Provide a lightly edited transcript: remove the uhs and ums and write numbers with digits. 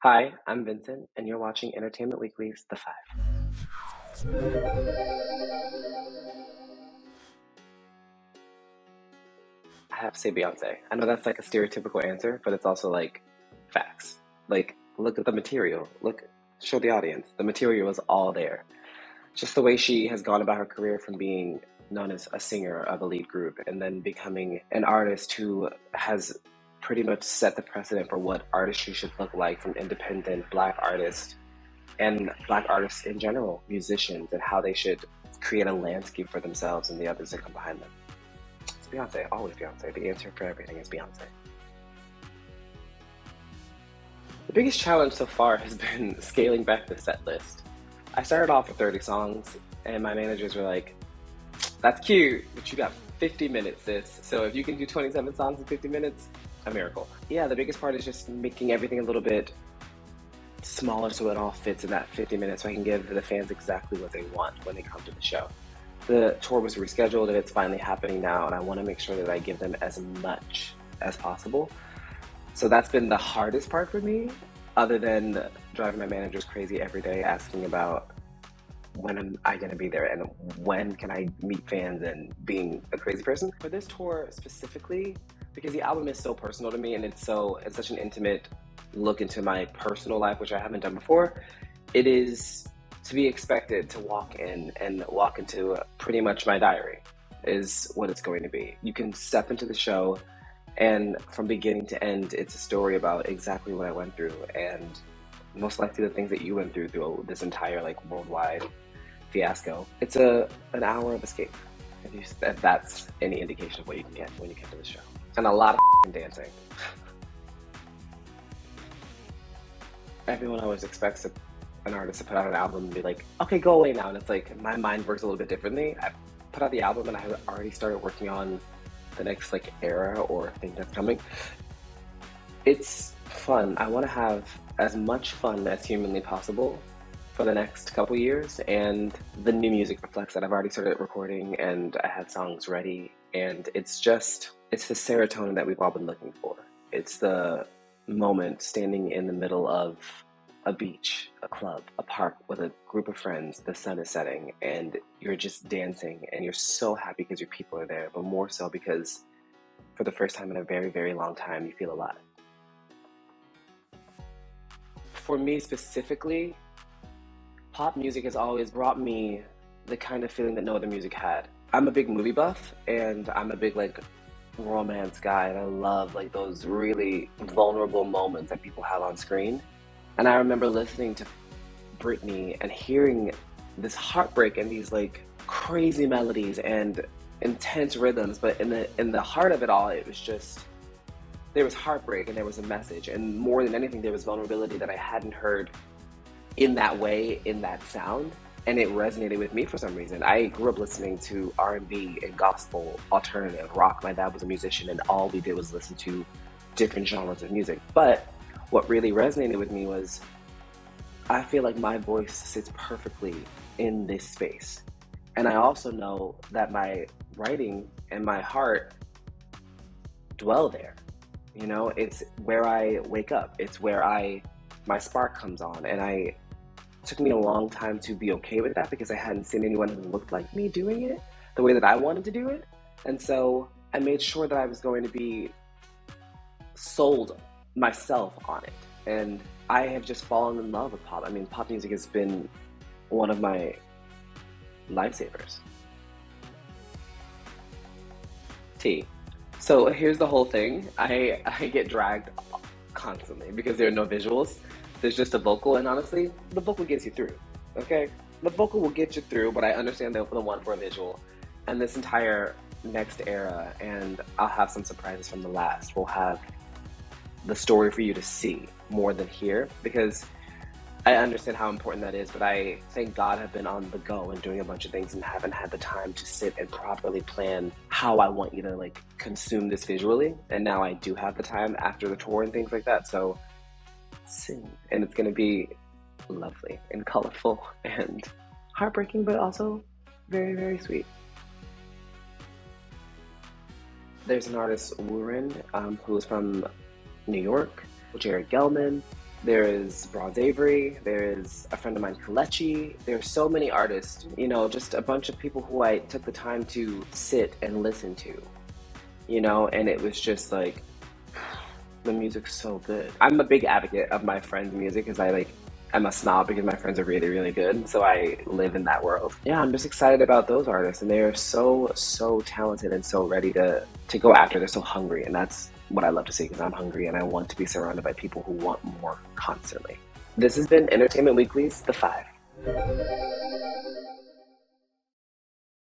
Hi, I'm Vincent, and you're watching Entertainment Weekly's The Five. I have to say Beyonce. I know that's like a stereotypical answer, but it's also like facts. Like, look at the material. Show the audience. The material is all there. Just the way she has gone about her career from being known as a singer of a lead group and then becoming an artist who has pretty much set the precedent for what artistry should look like from independent black artists and black artists in general, musicians, and how they should create a landscape for themselves and the others that come behind them. It's Beyonce, always Beyonce. The answer for everything is Beyonce. The biggest challenge so far has been scaling back the set list. I started off with 30 songs, and my managers were like, that's cute, but you got 50 minutes, sis. So if you can do 27 songs in 50 minutes, a miracle. Yeah, the biggest part is just making everything a little bit smaller so it all fits in that 50 minutes so I can give the fans exactly what they want when they come to the show. The tour was rescheduled and it's finally happening now, and I want to make sure that I give them as much as possible. So that's been the hardest part for me, other than driving my managers crazy every day asking about when am I going to be there and when can I meet fans and being a crazy person. For this tour specifically, because the album is so personal to me and it's such an intimate look into my personal life, which I haven't done before, it is to be expected to walk in and walk into pretty much my diary is what it's going to be. You can step into the show and from beginning to end, it's a story about exactly what I went through and most likely the things that you went through this entire like worldwide fiasco. It's an hour of escape, if that's any indication of what you can get when you get to the show. And a lot of dancing. Everyone always expects an artist to put out an album and be like, okay, go away now. And it's like, my mind works a little bit differently. I put out the album and I have already started working on the next like era or thing that's coming. It's fun. I want to have as much fun as humanly possible for the next couple years, and the new music reflects that. I've already started recording and I have songs ready, and it's the serotonin that we've all been looking for. It's the moment standing in the middle of a beach, a club, a park with a group of friends, the sun is setting, and you're just dancing, and you're so happy because your people are there, but more so because for the first time in a very, very long time, you feel alive. For me specifically, pop music has always brought me the kind of feeling that no other music had. I'm a big movie buff, and I'm a big like romance guy, and I love like those really vulnerable moments that people have on screen. And I remember listening to Britney and hearing this heartbreak and these like crazy melodies and intense rhythms, but in the heart of it all, it was just there was heartbreak and there was a message, and more than anything, there was vulnerability that I hadn't heard in that way, in that sound, and it resonated with me for some reason. I grew up listening to R&B and gospel, alternative, rock. My dad was a musician, and all we did was listen to different genres of music. But what really resonated with me was I feel like my voice sits perfectly in this space. And I also know that my writing and my heart dwell there. You know, it's where I wake up. It's where my spark comes on, and it took me a long time to be okay with that because I hadn't seen anyone who looked like me doing it the way that I wanted to do it. And so I made sure that I was going to be sold myself on it. And I have just fallen in love with pop. I mean, pop music has been one of my lifesavers. T. So here's the whole thing. I get dragged constantly because there are no visuals. There's just a vocal, and honestly, the vocal gets you through, okay? The vocal will get you through, but I understand the one for a visual. And this entire next era, and I'll have some surprises from the last, will have the story for you to see more than hear, because I understand how important that is, but I thank God I've been on the go and doing a bunch of things and haven't had the time to sit and properly plan how I want you to like consume this visually. And now I do have the time after the tour and things like that. So soon, and it's going to be lovely and colorful and heartbreaking, but also very, very sweet. There's an artist, Wurin, who is from New York, Jared Gelman. There is Bronze Avery. There is a friend of mine, Kalechi. There's so many artists, you know, just a bunch of people who I took the time to sit and listen to, you know, and it was just like, the music's so good. I'm a big advocate of my friends' music because I'm a snob because my friends are really, really good. So I live in that world. Yeah, I'm just excited about those artists, and they are so, so talented and so ready to go after. They're so hungry, and that's what I love to see because I'm hungry and I want to be surrounded by people who want more constantly. This has been Entertainment Weekly's The Five.